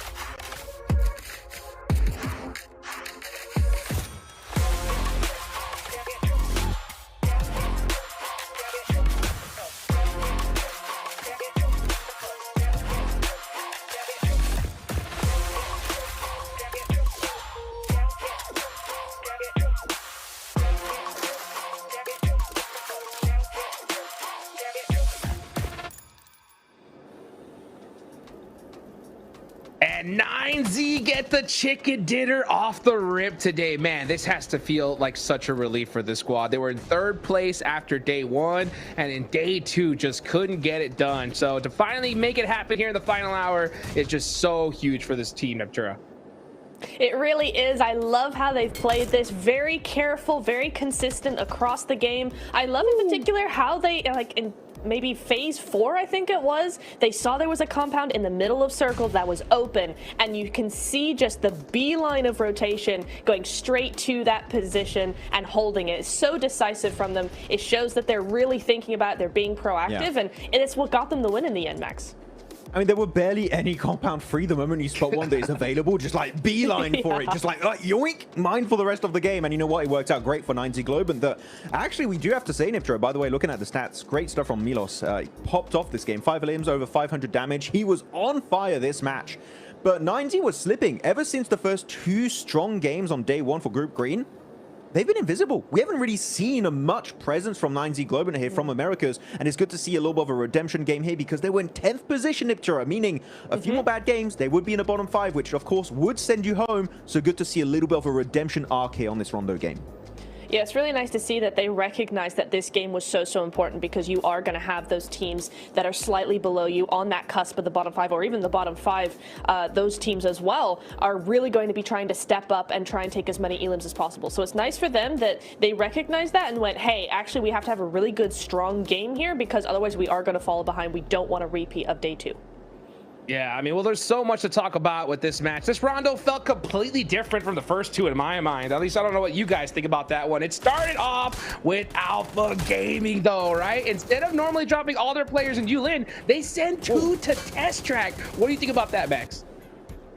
And 9Z get the chicken dinner off the rip today. Man, this has to feel like such a relief for the squad. They were in 3rd place after day 1, and in day 2 just couldn't get it done. So to finally make it happen here in the final hour is just so huge for this team, Neptura. It really is. I love how they've played this. Very careful, very consistent across the game. I love in particular how they, like, in maybe phase 4, I think it was, they saw there was a compound in the middle of circles that was open, and you can see just the beeline of rotation going straight to that position and holding it. It's so decisive from them. It shows that they're really thinking about it, they're being proactive, and it's what got them the win in the end, Max. I mean, there were barely any compound free the moment you spot one that is available. Just like beeline for it. Just like yoink, mine for the rest of the game. And you know what? It worked out great for 9Z Globe. And actually, we do have to say, Niftra, by the way, looking at the stats, great stuff from Milos. He popped off this game. 5 limbs, over 500 damage. He was on fire this match. But 9Z was slipping ever since the first 2 strong games on day 1 for Group Green. They've been invisible. We haven't really seen a much presence from 9Z Globe here from Americas, and it's good to see a little bit of a redemption game here because they were in 10th position, Niptura, meaning a few more bad games, they would be in a bottom 5, which of course would send you home. So good to see a little bit of a redemption arc here on this Rondo game. Yeah, it's really nice to see that they recognize that this game was so important because you are going to have those teams that are slightly below you on that cusp of the bottom 5 or even the bottom 5. Those teams as well are really going to be trying to step up and try and take as many elims as possible. So it's nice for them that they recognize that and went, hey, actually we have to have a really good, strong game here because otherwise we are going to fall behind. We don't want a repeat of day 2. Yeah, I mean, well, there's so much to talk about with this match. This Rondo felt completely different from the first 2 in my mind. At least I don't know what you guys think about that one. It started off with Alpha Gaming, though, right? Instead of normally dropping all their players in Yulin, they send 2 to Test Track. What do you think about that, Max?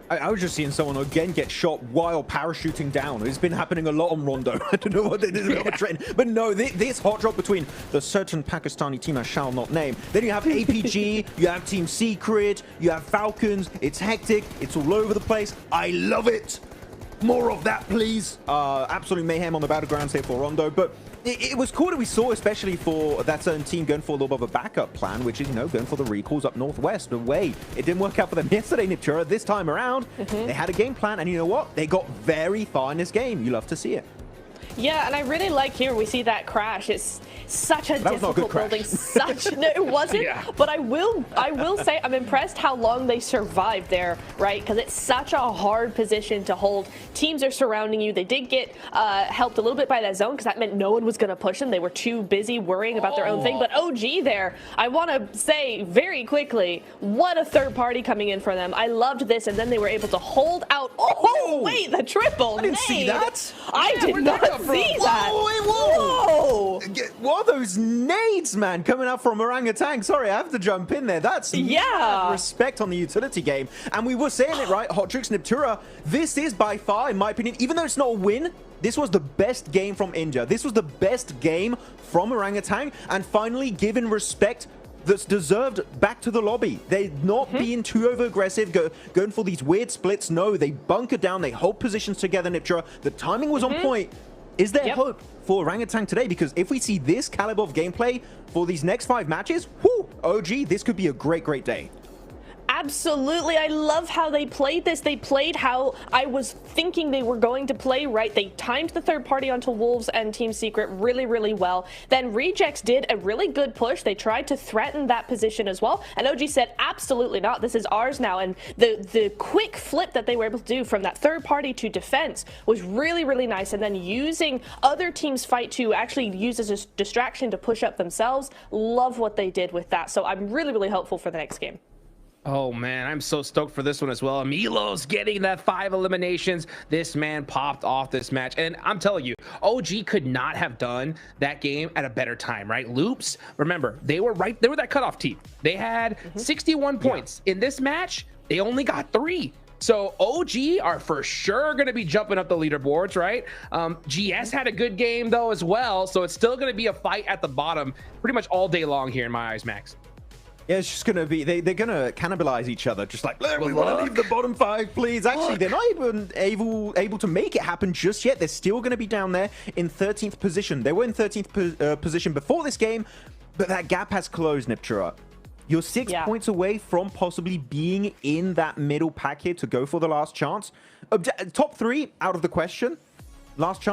I was just seeing someone again get shot while parachuting down. It's been happening a lot on Rondo. I don't know what it is about a trend. But no, this hot drop between the certain Pakistani team I shall not name. Then you have APG, you have Team Secret, you have Falcons. It's hectic. It's all over the place. I love it. More of that, please. Absolute mayhem on the battlegrounds here for Rondo. But it was cool that we saw, especially for that certain team going for a little bit of a backup plan, which is, you know, going for the recalls up northwest away. It didn't work out for them yesterday, Niptura. This time around, they had a game plan, and you know what? They got very far in this game. You love to see it. Yeah, and I really like here we see that crash. It's such a difficult building. No, it wasn't. Yeah. But I will say I'm impressed how long they survived there, right? Because it's such a hard position to hold. Teams are surrounding you. They did get helped a little bit by that zone because that meant no one was going to push them. They were too busy worrying about their own thing. But OG there, I want to say very quickly, what a third party coming in for them. I loved this, and then they were able to hold out. Oh, wait, the triple. I didn't see that. I did not see that. Whoa. What are those nades, man, coming out from Orangutan? Sorry, I have to jump in there. That's mad respect on the utility game. And we were saying it, right? Hot Tricks Niptura, this is by far, in my opinion, even though it's not a win, this was the best game from India. This was the best game from Orangutan. And finally, given respect that's deserved back to the lobby. They're not being too over-aggressive, going for these weird splits. No, they bunker down. They hold positions together, Niptura. The timing was on point. Is there hope for Orangutan today? Because if we see this caliber of gameplay for these next 5 matches, whoo, OG, this could be a great, great day. Absolutely. I love how they played this. They played how I was thinking they were going to play, right? They timed the third party onto Wolves and Team Secret really, really well. Then Rejects did a really good push. They tried to threaten that position as well. And OG said, absolutely not. This is ours now. And the quick flip that they were able to do from that third party to defense was really, really nice. And then using other teams' fight to actually use as a distraction to push up themselves. Love what they did with that. So I'm really, really hopeful for the next game. Oh man, I'm so stoked for this one as well. Milo's getting that 5 eliminations. This man popped off this match. And I'm telling you, OG could not have done that game at a better time, right? Loops, remember, they were that cutoff team. They had 61 points. In this match, they only got 3. So OG are for sure going to be jumping up the leaderboards, right? GS had a good game though as well. So it's still going to be a fight at the bottom pretty much all day long here in my eyes, Max. Yeah, it's just going to be, they're going to cannibalize each other. Just like, we want to leave the bottom 5, please. Actually, they're not even able to make it happen just yet. They're still going to be down there in 13th position. They were in 13th position before this game, but that gap has closed, Niptura. You're 6 points away from possibly being in that middle pack here to go for the last chance. Top 3 out of the question. Last chance.